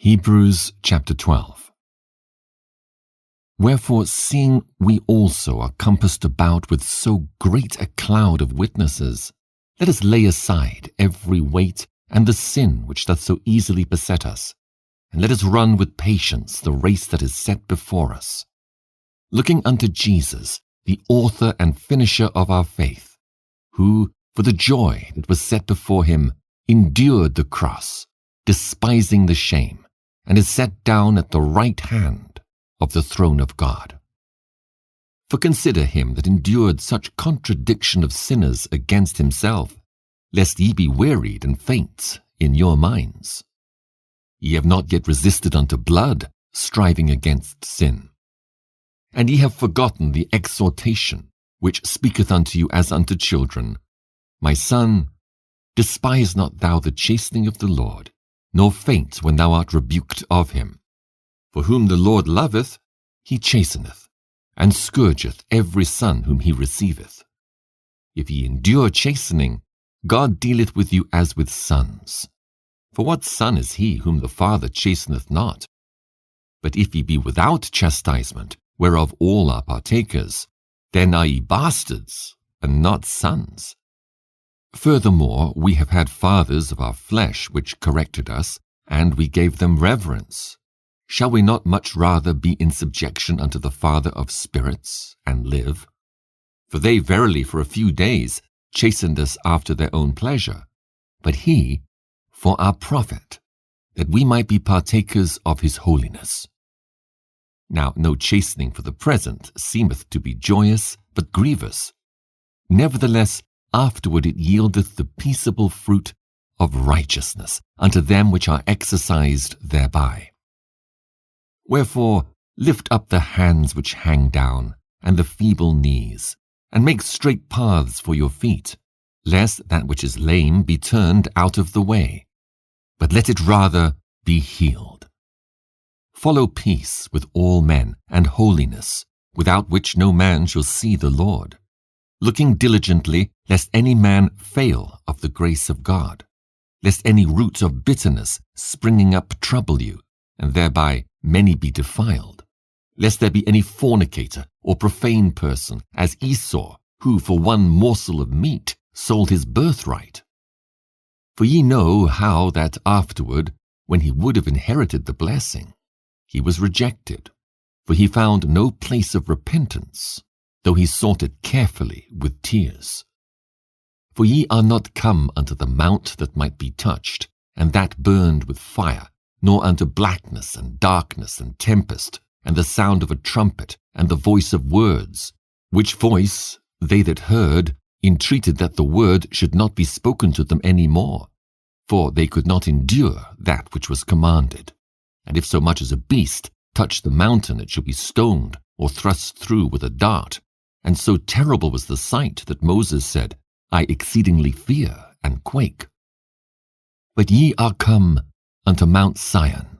Hebrews chapter 12. Wherefore, seeing we also are compassed about with so great a cloud of witnesses, let us lay aside every weight and the sin which doth so easily beset us, and let us run with patience the race that is set before us, looking unto Jesus, the author and finisher of our faith, who, for the joy that was set before him, endured the cross, despising the shame, and is set down at the right hand of the throne of God. For consider him that endured such contradiction of sinners against himself, lest ye be wearied and faint in your minds. Ye have not yet resisted unto blood, striving against sin. And ye have forgotten the exhortation, which speaketh unto you as unto children. My son, despise not thou the chastening of the Lord, nor faint when thou art rebuked of him. For whom the Lord loveth, he chasteneth, and scourgeth every son whom he receiveth. If ye endure chastening, God dealeth with you as with sons. For what son is he whom the Father chasteneth not? But if ye be without chastisement, whereof all are partakers, then are ye bastards, and not sons. Furthermore, we have had fathers of our flesh which corrected us, and we gave them reverence. Shall we not much rather be in subjection unto the Father of spirits, and live? For they verily for a few days chastened us after their own pleasure, but he for our profit, that we might be partakers of his holiness. Now no chastening for the present seemeth to be joyous, but grievous. Nevertheless, afterward it yieldeth the peaceable fruit of righteousness unto them which are exercised thereby. Wherefore, lift up the hands which hang down, and the feeble knees, and make straight paths for your feet, lest that which is lame be turned out of the way, but let it rather be healed. Follow peace with all men, and holiness, without which no man shall see the Lord, looking diligently, lest any man fail of the grace of God, lest any root of bitterness springing up trouble you, and thereby many be defiled, lest there be any fornicator or profane person, as Esau, who for one morsel of meat sold his birthright. For ye know how that afterward, when he would have inherited the blessing, he was rejected, for he found no place of repentance, though he sought it carefully with tears. For ye are not come unto the mount that might be touched, and that burned with fire, nor unto blackness and darkness and tempest, and the sound of a trumpet, and the voice of words, which voice they that heard entreated that the word should not be spoken to them any more, for they could not endure that which was commanded. And if so much as a beast touch the mountain, it shall be stoned, or thrust through with a dart. And so terrible was the sight that Moses said, I exceedingly fear and quake. But ye are come unto Mount Sion,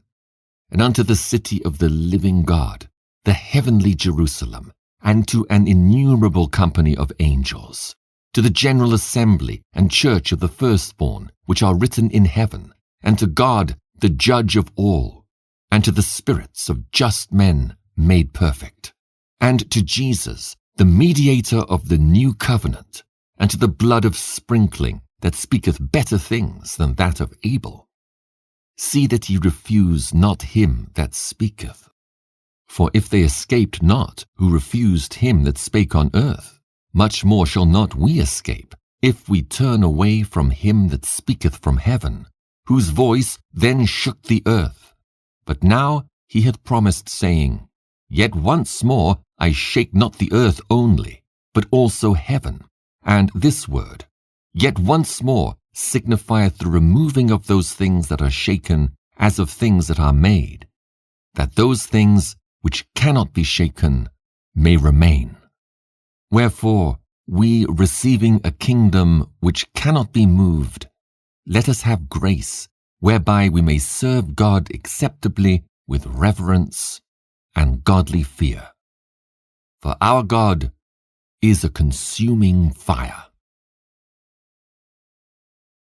and unto the city of the living God, the heavenly Jerusalem, and to an innumerable company of angels, to the general assembly and church of the firstborn, which are written in heaven, and to God, the judge of all, and to the spirits of just men made perfect, and to Jesus, the mediator of the new covenant, and to the blood of sprinkling that speaketh better things than that of Abel. See that ye refuse not him that speaketh. For if they escaped not who refused him that spake on earth, much more shall not we escape, if we turn away from him that speaketh from heaven, whose voice then shook the earth. But now he hath promised, saying, Yet once more I shake not the earth only, but also heaven. And this word, yet once more, signifieth the removing of those things that are shaken, as of things that are made, that those things which cannot be shaken may remain. Wherefore, we receiving a kingdom which cannot be moved, let us have grace, whereby we may serve God acceptably with reverence and godly fear. For our God is a consuming fire.